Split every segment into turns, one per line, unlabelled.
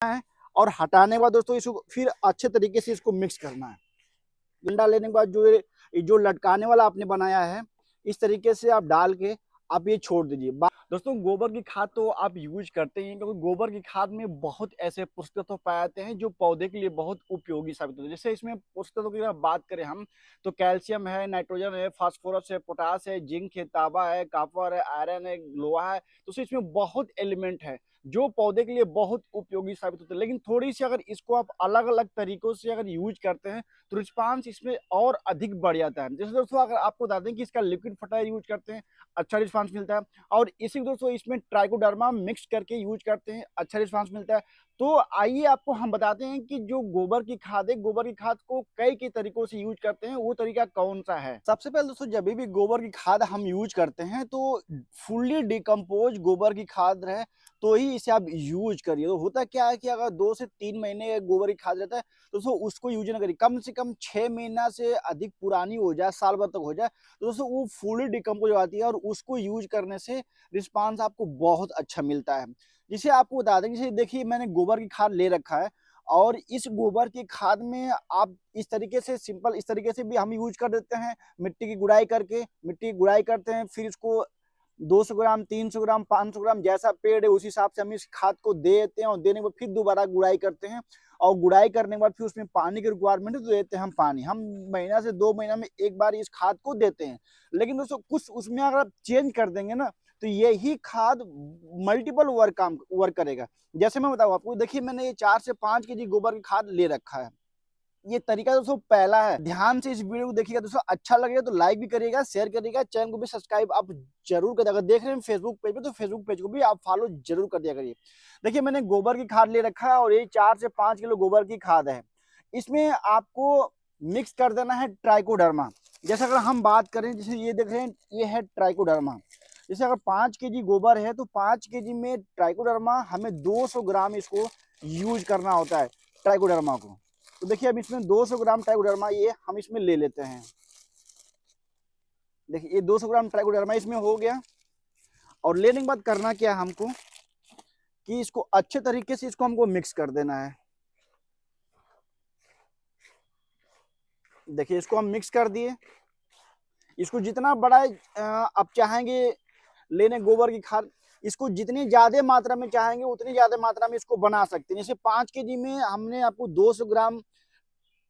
है और हटाने के बाद दोस्तों इसको फिर अच्छे तरीके से इसको मिक्स करना है। डंडा लेने के बाद जो लटकाने वाला आपने बनाया है, इस तरीके से आप डाल के आप ये छोड़ दीजिए। दोस्तों गोबर की खाद तो आप यूज करते हैं, क्योंकि गोबर की खाद में बहुत ऐसे पोषक तत्व पाए जाते हैं जो पौधे के लिए बहुत उपयोगी साबित होते हैं। जैसे इसमें पोषक तत्वों की अगर बात करें हम, तो कैल्शियम है, नाइट्रोजन है, फास्फोरस है, पोटास है, जिंक है, तांबा है, कॉपर है, आयरन है, लोहा है। तो इसमें बहुत एलिमेंट है जो पौधे के लिए बहुत उपयोगी साबित होते हैं। लेकिन थोड़ी सी अगर इसको आप अलग अलग तरीकों से अगर यूज करते हैं तो रिस्पांस इसमें और अधिक बढ़ जाता है। जैसे दोस्तों अगर आपको बता दें कि इसका लिक्विड फर्टाइजर यूज करते हैं, अच्छा रिस्पांस मिलता है। और इसी दोस्तों इसमें ट्राइकोडर्मा मिक्स करके यूज करते हैं, अच्छा रिस्पांस मिलता है। तो आइए आपको हम बताते हैं कि जो गोबर की खाद है, गोबर की खाद को कई तरीकों से यूज करते हैं, वो तरीका कौन सा है। सबसे पहले दोस्तों जब भी गोबर की खाद हम यूज करते हैं तो फुल्ली डिकम्पोज गोबर की खाद रहे तो ही इसे आप यूज करिए। तो होता क्या है कि अगर 2 से 3 महीने गोबर की खाद रहता है तो दोस्तों उसको यूज ना करिए। कम से कम 6 महीना से अधिक पुरानी हो जाए, साल भर तक हो जाए, तो दोस्तों वो फुली डिकम्पोज हो जाती है और उसको यूज करने से रिस्पांस आपको बहुत अच्छा मिलता है। जिसे आपको बता दें, जैसे देखिए मैंने गोबर की खाद ले रखा है और इस गोबर की खाद में आप इस तरीके से सिंपल इस तरीके से भी हम यूज कर देते हैं। मिट्टी की गुड़ाई करते हैं, फिर इसको 200 ग्राम, 300 ग्राम, 500 ग्राम जैसा पेड़ है उस हिसाब से हम इस खाद को देते हैं और देने के बाद फिर दोबारा गुड़ाई करते हैं। और गुड़ाई करने के बाद फिर उसमें पानी की रिक्वायरमेंट है तो देते हैं हम पानी। हम महीना से 2 महीना में एक बार इस खाद को देते हैं। लेकिन दोस्तों कुछ उसमें अगर आप चेंज कर देंगे ना तो यही खाद मल्टीपल वर्क करेगा। जैसे मैं बताऊँ आपको, देखिए मैंने ये 4 से 5 केजी गोबर की खाद ले रखा है। ये तरीका दोस्तों पहला है। ध्यान से इस वीडियो को देखिएगा दोस्तों, अच्छा लगेगा तो लाइक भी करिएगा, शेयर करिएगा, चैनल को भी सब्सक्राइब आप जरूर करिएगा। अगर देख रहे हैं फेसबुक पेज पे तो फेसबुक पेज को भी आप फॉलो जरूर कर दिया करिए। देखिए मैंने गोबर की खाद ले रखा है और ये 4 से 5 किलो गोबर की खाद है। इसमें आपको मिक्स कर देना है ट्राइकोडर्मा। जैसे अगर हम बात करें, जैसे ये देख रहे हैं ये है ट्राइकोडर्मा। जैसे अगर 5 केजी गोबर है तो 5 केजी में ट्राइकोडर्मा हमें 200 ग्राम इसको यूज करना होता है ट्राइकोडर्मा को। तो देखिए अब इसमें 200 ग्राम ट्राइकोडर्मा ये हम इसमें ले लेते हैं। देखिए ये 200 ग्राम ट्राइकोडर्मा इसमें हो गया। और लेने के बाद करना क्या है हमको कि इसको अच्छे तरीके से इसको हमको मिक्स कर देना है। देखिए इसको हम मिक्स कर दिए। इसको जितना बड़ा आप चाहेंगे लेने गोबर की खाद, इसको जितनी ज्यादा मात्रा में चाहेंगे उतनी ज्यादा मात्रा में इसको बना सकते हैं। जैसे 5 केजी में हमने आपको 200 ग्राम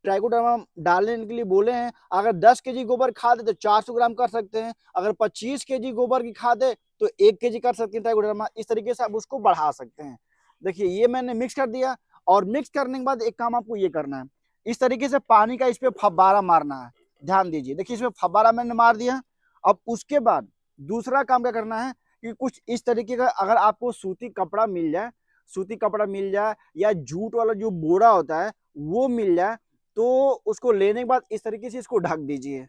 ट्राइकोडर्मा डालने के लिए बोले हैं। अगर 10 केजी गोबर खाद है तो 400 ग्राम कर सकते हैं। अगर 25 केजी गोबर की खाद है तो 1 केजी कर सकते हैं ट्राइकोडर्मा। इस तरीके से आप उसको बढ़ा सकते हैं। देखिए ये मैंने मिक्स कर दिया और मिक्स करने के बाद एक काम आपको ये करना है, इस तरीके से पानी का इस पे फव्वारा मारना है। ध्यान दीजिए, देखिए इसमें फव्वारा मैंने मार दिया। अब उसके बाद दूसरा काम क्या करना है कि कुछ इस तरीके का अगर आपको सूती कपड़ा मिल जाए या जूट वाला जो बोरा होता है वो मिल जाए तो उसको लेने के बाद इस तरीके से इसको ढक दीजिए।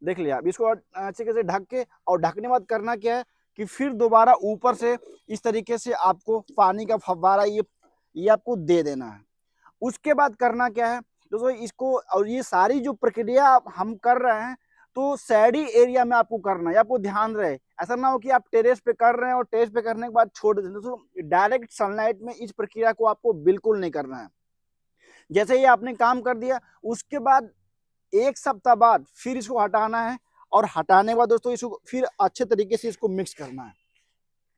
देख लिया, अब इसको अच्छे से ढक के और ढकने के बाद करना क्या है कि फिर दोबारा ऊपर से इस तरीके से आपको पानी का फव्वारा ये आपको दे देना है। उसके बाद करना क्या है दोस्तों, इसको और ये सारी जो प्रक्रिया हम कर रहे हैं तो सैडी एरिया में आपको करना है। आपको ध्यान रहे, ऐसा ना हो कि आप टेरेस पे कर रहे हैं और टेरेस पे करने के बाद छोड़ देते हैं। दोस्तों डायरेक्ट सनलाइट में इस प्रक्रिया को आपको बिल्कुल नहीं करना है। जैसे ही आपने काम कर दिया उसके बाद 1 सप्ताह बाद फिर इसको हटाना है और हटाने के बाद दोस्तों इसको फिर अच्छे तरीके से इसको मिक्स करना है।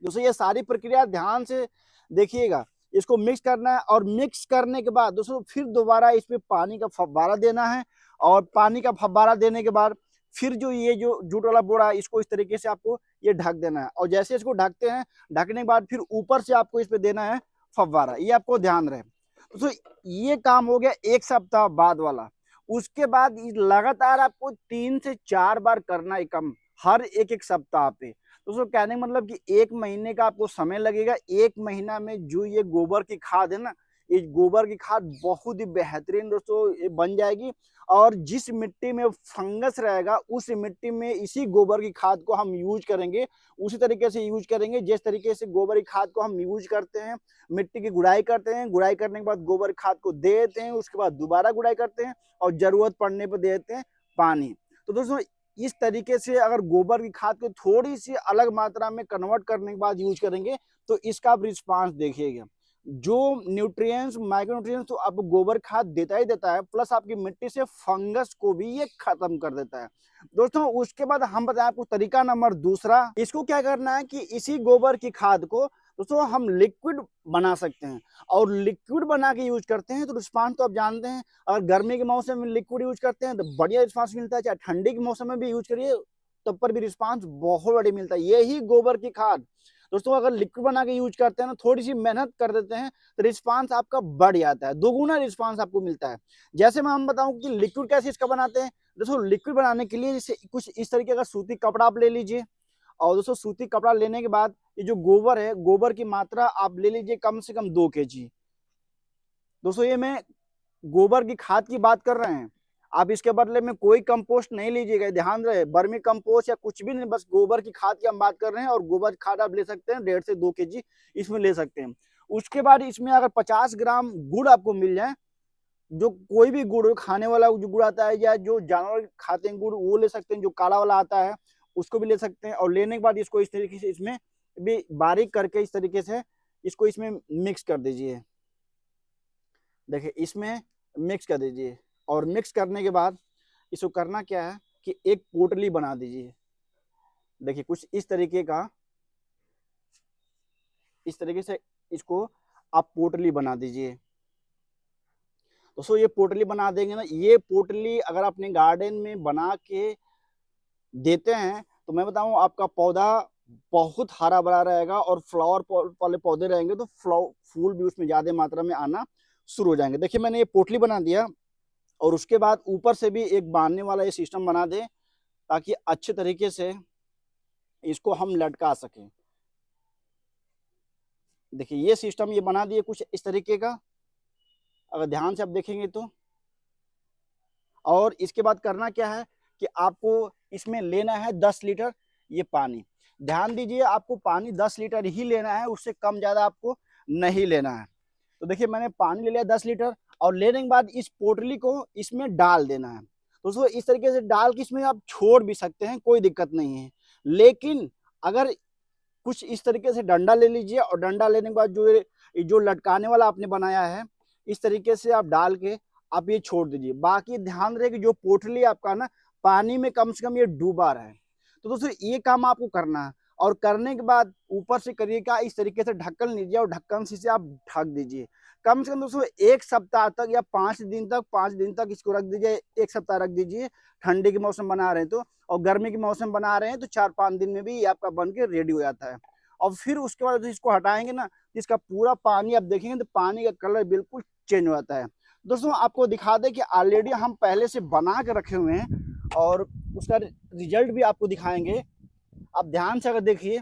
दोस्तों ये सारी प्रक्रिया ध्यान से देखिएगा। इसको मिक्स करना है और मिक्स करने के बाद दोस्तों फिर दोबारा इस पे पानी का फव्वारा देना है। और पानी का फव्वारा देने के बाद फिर ये जो जूट वाला बोरा है इसको इस तरीके से आपको ये ढक देना है। और जैसे इसको ढकते हैं, ढकने के बाद फिर ऊपर से आपको इस पे देना है फव्वारा। ये आपको ध्यान रहे। तो ये काम हो गया 1 सप्ताह बाद वाला। उसके बाद लगातार आपको 3 से 4 बार करना है कम, हर एक सप्ताह पे। दोस्तों कहने का मतलब कि 1 महीने का आपको समय लगेगा। 1 महीना में जो ये गोबर की खाद है ना, ये गोबर की खाद बहुत ही बेहतरीन दोस्तों ये बन जाएगी। और जिस मिट्टी में फंगस रहेगा उस मिट्टी में इसी गोबर की खाद को हम यूज करेंगे, उसी तरीके से यूज करेंगे जिस तरीके से गोबर की खाद को हम यूज करते हैं। मिट्टी की गुड़ाई करते हैं, गुड़ाई करने के बाद गोबर खाद को दे देते हैं, उसके बाद दोबारा गुड़ाई करते हैं और जरूरत पड़ने पर दे देते हैं पानी। तो दोस्तों इस तरीके से अगर गोबर की खाद को थोड़ी सी अलग मात्रा में कन्वर्ट करने के बाद यूज करेंगे तो इसका आप रिस्पांस देखिएगा। जो न्यूट्रिएंट्स माइक्रोन्यूट्रिएंट्स तो आपको गोबर खाद देता ही देता है, प्लस आपकी मिट्टी से फंगस को भी ये खत्म कर देता है। दोस्तों उसके बाद हम बताएं आपको तरीका नंबर दूसरा, इसको क्या करना है कि इसी गोबर की खाद को दोस्तों हम लिक्विड बना सकते हैं, और लिक्विड बना के यूज करते हैं तो रिस्पांस तो आप जानते हैं, अगर गर्मी के मौसम में लिक्विड यूज करते हैं तो बढ़िया रिस्पांस मिलता है, चाहे ठंडी के मौसम में भी यूज करिए तब पर भी रिस्पांस बहुत बढ़िया मिलता है। यही गोबर की खाद दोस्तों अगर लिक्विड बना के यूज करते हैं ना, थोड़ी सी मेहनत कर देते हैं तो रिस्पांस आपका बढ़ जाता है, दोगुना रिस्पांस आपको मिलता है। जैसे मैं हम बताऊं कि लिक्विड कैसे इसका बनाते हैं, दोस्तों लिक्विड बनाने के लिए जैसे कुछ इस तरीके का सूती कपड़ा आप ले लीजिए, और दोस्तों सूती कपड़ा लेने के बाद ये जो गोबर है, गोबर की मात्रा आप ले लीजिए कम से कम 2 kg। दोस्तों ये मैं गोबर की खाद की बात कर रहे हैं, आप इसके बदले में कोई कंपोस्ट नहीं लीजिएगा, ध्यान रहे बर्मी कंपोस्ट या कुछ भी नहीं, बस गोबर की खाद की हम बात कर रहे हैं, और गोबर खाद आप ले सकते हैं 1.5 से 2 kg इसमें ले सकते हैं। उसके बाद इसमें अगर 50 ग्राम गुड़ आपको मिल जाए, जो कोई भी गुड़ खाने वाला जो गुड़ आता है या जो जानवर खाते हैं गुड़ वो ले सकते हैं, जो काला वाला आता है उसको भी ले सकते हैं। और लेने के बाद इसको इस तरीके से इसमें भी बारीक करके इस तरीके से इसको इसमें मिक्स कर दीजिए, देखिए इसमें मिक्स कर दीजिए। और मिक्स करने के बाद इसको करना क्या है कि एक पोटली बना दीजिए, देखिए कुछ इस तरीके का, इस तरीके से इसको आप पोटली बना दीजिए। दोस्तों ये पोटली बना देंगे ना, ये पोटली अगर अपने गार्डन में बना के देते हैं तो मैं बताऊं आपका पौधा बहुत हरा भरा रहेगा, और फ्लावर वाले पौधे रहेंगे तो फूल भी उसमें ज्यादा मात्रा में आना शुरू हो जाएंगे। देखिए मैंने ये पोटली बना दिया, और उसके बाद ऊपर से भी एक बांधने वाला ये सिस्टम बना दे ताकि अच्छे तरीके से इसको हम लटका सकें। देखिए ये सिस्टम ये बना दिए कुछ इस तरीके का, अगर ध्यान से आप देखेंगे तो। और इसके बाद करना क्या है कि आपको इसमें लेना है 10 लीटर ये पानी, ध्यान दीजिए आपको पानी 10 लीटर ही लेना है, उससे कम ज्यादा आपको नहीं लेना है। तो देखिए मैंने पानी ले लिया 10 लीटर, और लेने के बाद इस पोटली को इसमें डाल देना है। दोस्तों इस तरीके से डाल के इसमें आप छोड़ भी सकते हैं, कोई दिक्कत नहीं है, लेकिन अगर कुछ इस तरीके से डंडा ले लीजिए, और डंडा लेने के बाद जो लटकाने वाला आपने बनाया है इस तरीके से आप डाल के आप ये छोड़ दीजिए। बाकी ध्यान रहे कि जो पोटली आपका ना पानी में कम से कम ये डूबा रहे। तो दोस्तों ये काम आपको करना है, और करने के बाद ऊपर से करिएगा इस तरीके से ढक्कन लीजिए, और ढक्कन से आप ढक दीजिए कम से कम दोस्तों 1 सप्ताह तक या 5 दिन तक इसको रख दीजिए, 1 सप्ताह रख दीजिए। ठंडी के मौसम बना रहे हैं तो, और गर्मी के मौसम बना रहे हैं तो 4-5 दिन में भी ये आपका बन के रेडी हो जाता है। और फिर उसके बाद इसको हटाएंगे ना, इसका पूरा पानी आप देखेंगे तो पानी का कलर बिल्कुल चेंज हो जाता है। दोस्तों आपको दिखा दें कि ऑलरेडी हम पहले से बना के रखे हुए हैं, और उसका रिजल्ट भी आपको दिखाएंगे। आप ध्यान से अगर देखिए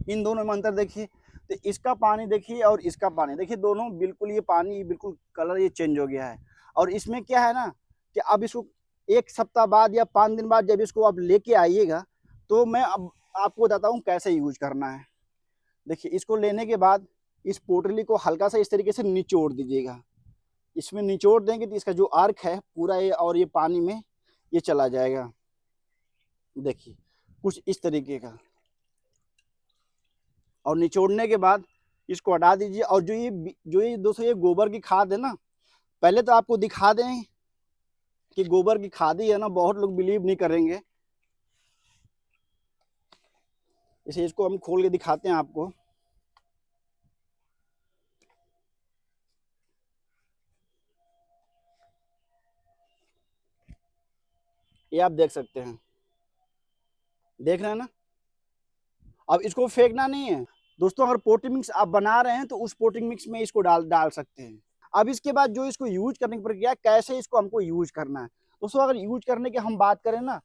इन दोनों में अंतर देखिए, तो इसका पानी देखिए और इसका पानी देखिए, दोनों बिल्कुल ये पानी बिल्कुल कलर ये चेंज हो गया है। और इसमें क्या है ना कि अब इसको 1 सप्ताह बाद या 5 दिन बाद जब इसको आप लेके आइएगा तो मैं अब आपको बताता हूँ कैसे यूज करना है। देखिए इसको लेने के बाद इस पोटली को हल्का सा इस तरीके से निचोड़ दीजिएगा, इसमें निचोड़ देंगे तो इसका जो अर्क है पूरा ये और ये पानी में ये चला जाएगा, देखिए कुछ इस तरीके का। और निचोड़ने के बाद इसको हटा दीजिए। और जो ये दोस्तों ये गोबर की खाद है ना, पहले तो आपको दिखा दें कि गोबर की खाद ही है ना, बहुत लोग बिलीव नहीं करेंगे, इसे इसको हम खोल के दिखाते हैं आपको। ये आप देख सकते हैं, देख रहे हैं ना। अब इसको फेंकना नहीं है दोस्तों, अगर पोटी मिक्स आप बना रहे हैं तो उस पोटी मिक्स में इसको डाल सकते हैं। अब इसके बाद जो इसको यूज करने की प्रक्रिया कैसे इसको हमको यूज करना है दोस्तों, अगर यूज करने की हम बात करें ना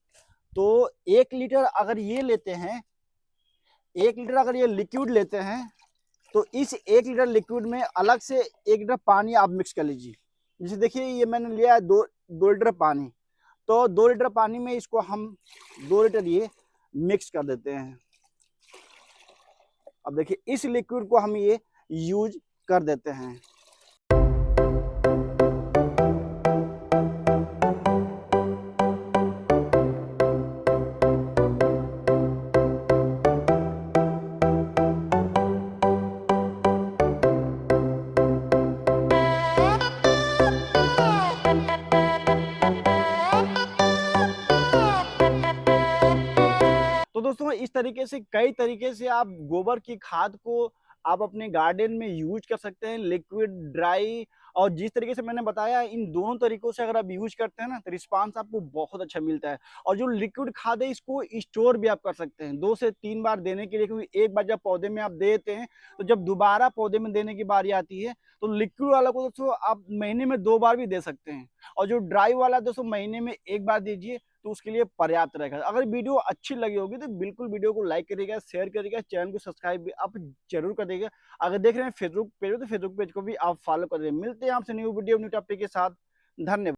तो 1 लीटर अगर ये लेते हैं, 1 लीटर अगर ये लिक्विड लेते हैं तो इस 1 लीटर लिक्विड में अलग से 1 लीटर पानी आप मिक्स कर लीजिए। जैसे देखिए ये मैंने लिया है 2 लीटर पानी, तो 2 लीटर पानी में इसको हम 2 लीटर ये मिक्स कर देते हैं। अब देखिए इस लिक्विड को हम ये यूज कर देते हैं। तरीके से, कई तरीके से आप गोबर की खाद को आप अपने गार्डन में यूज कर सकते हैं, लिक्विड, ड्राई। और जिस तरीके से मैंने बताया, इन दोनों तरीकों से अगर आप यूज करते हैं ना, तो रिस्पांस आपको बहुत अच्छा मिलता है। और जो लिक्विड खाद है, इसको स्टोर भी आप कर सकते हैं 2 से 3 बार देने के लिए, क्योंकि एक बार जब पौधे में आप देते हैं, तो जब दोबारा पौधे में देने की बारी आती है, तो लिक्विड वाला को दोस्तों आप महीने में 2 बार भी दे सकते हैं। और जो ड्राई वाला दोस्तों महीने में 1 बार दीजिए, तो उसके लिए पर्याप्त रहेगा। अगर वीडियो अच्छी लगी होगी तो बिल्कुल वीडियो को लाइक करिएगा, शेयर करिएगा, चैनल को सब्सक्राइब भी आप जरूर कर देगा। अगर देख रहे हैं फेसबुक पेज तो फेसबुक पेज को भी आप फॉलो कर दें। मिलते हैं आपसे न्यू वीडियो न्यू टॉपिक के साथ। धन्यवाद।